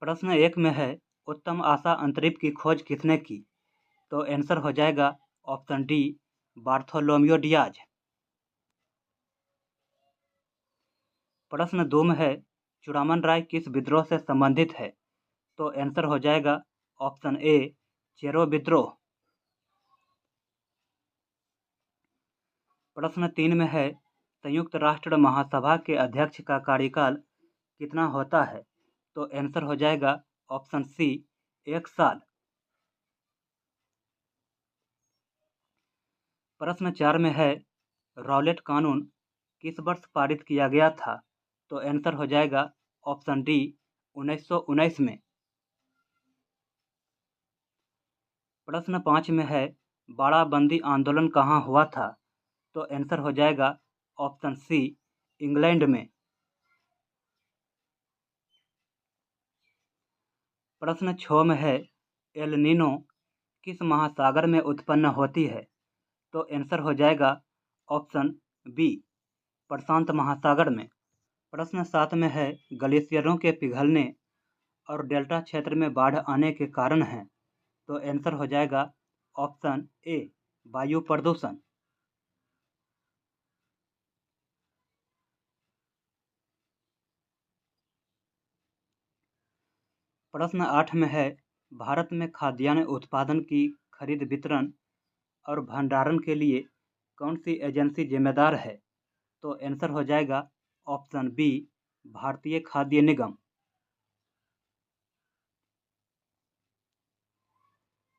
प्रश्न 1 में है उत्तम आशा अंतरिक्ष की खोज किसने की? तो आंसर हो जाएगा ऑप्शन डी, बार्थोलोम्यू डियाज। प्रश्न 2 में है चूड़ामन राय किस विद्रोह से संबंधित है? तो आंसर हो जाएगा ऑप्शन ए, चेरो विद्रोह। प्रश्न 3 में है संयुक्त राष्ट्र महासभा के अध्यक्ष का कार्यकाल कितना होता है? तो आंसर हो जाएगा ऑप्शन सी, 1 साल। प्रश्न 4 में है रॉलेट कानून किस वर्ष पारित किया गया था? तो आंसर हो जाएगा ऑप्शन डी, 1919 में। प्रश्न 5 में है बाड़ाबंदी आंदोलन कहाँ हुआ था? तो आंसर हो जाएगा ऑप्शन सी, इंग्लैंड में। प्रश्न 6 में है एल नीनो किस महासागर में उत्पन्न होती है? तो आंसर हो जाएगा ऑप्शन बी, प्रशांत महासागर में। प्रश्न 7 में है ग्लेशियरों के पिघलने और डेल्टा क्षेत्र में बाढ़ आने के कारण हैं। तो आंसर हो जाएगा ऑप्शन ए, वायु प्रदूषण। प्रश्न 8 में है भारत में खाद्यान्न उत्पादन की खरीद, वितरण और भंडारण के लिए कौन सी एजेंसी जिम्मेदार है? तो आंसर हो जाएगा ऑप्शन बी, भारतीय खाद्य निगम।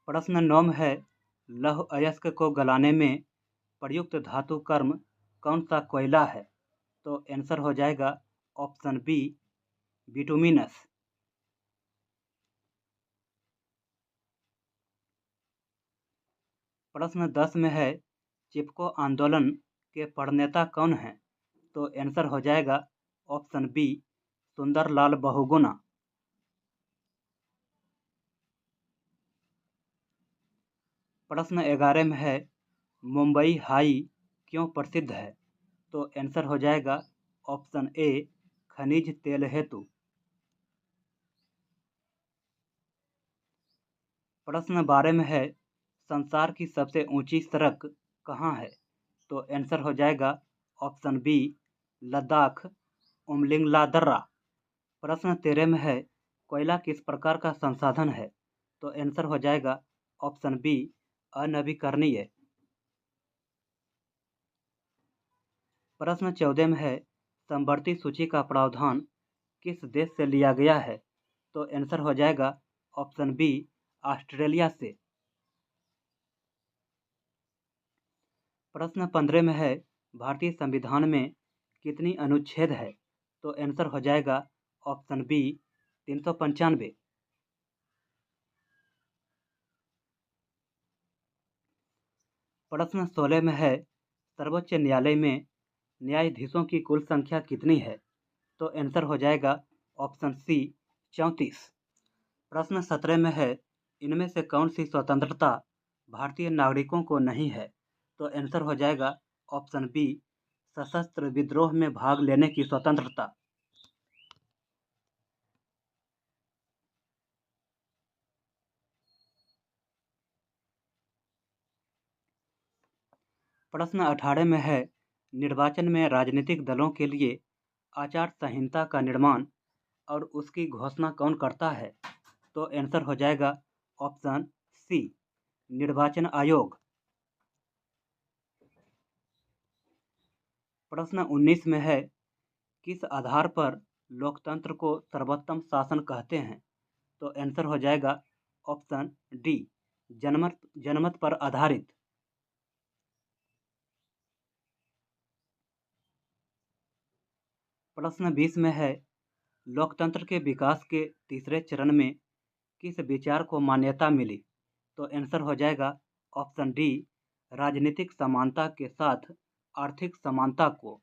प्रश्न 9 में है लौह अयस्क को गलाने में प्रयुक्त धातु कर्म कौन सा कोयला है? तो आंसर हो जाएगा ऑप्शन बी, बिटुमिनस। प्रश्न 10 में है चिपको आंदोलन के प्रणेता कौन हैं? तो आंसर हो जाएगा ऑप्शन बी, सुंदरलाल बहुगुणा। प्रश्न 11 में है मुंबई हाई क्यों प्रसिद्ध है? तो आंसर हो जाएगा ऑप्शन ए, खनिज तेल हेतु। प्रश्न 12 में है संसार की सबसे ऊंची सड़क कहाँ है? तो आंसर हो जाएगा ऑप्शन बी, लद्दाख, उमलिंगला दर्रा। प्रश्न 13 में है कोयला किस प्रकार का संसाधन है? तो आंसर हो जाएगा ऑप्शन बी, अनवीकरणीय। प्रश्न 14 में है समवर्ती सूची का प्रावधान किस देश से लिया गया है? तो आंसर हो जाएगा ऑप्शन बी, ऑस्ट्रेलिया से। प्रश्न 15 में है भारतीय संविधान में कितनी अनुच्छेद है? तो आंसर हो जाएगा ऑप्शन बी, 395। प्रश्न 16 में है सर्वोच्च न्यायालय में न्यायाधीशों की कुल संख्या कितनी है? तो आंसर हो जाएगा ऑप्शन सी, 34। प्रश्न 17 में है इनमें से कौन सी स्वतंत्रता भारतीय नागरिकों को नहीं है? तो आंसर हो जाएगा ऑप्शन बी, सशस्त्र विद्रोह में भाग लेने की स्वतंत्रता। प्रश्न 18 में है निर्वाचन में राजनीतिक दलों के लिए आचार संहिता का निर्माण और उसकी घोषणा कौन करता है? तो आंसर हो जाएगा ऑप्शन सी, निर्वाचन आयोग। प्रश्न 19 में है किस आधार पर लोकतंत्र को सर्वोत्तम शासन कहते हैं? तो आंसर हो जाएगा ऑप्शन डी, जनमत जनमत पर आधारित। प्रश्न 20 में है लोकतंत्र के विकास के तीसरे चरण में किस विचार को मान्यता मिली? तो आंसर हो जाएगा ऑप्शन डी, राजनीतिक समानता के साथ आर्थिक समानता को।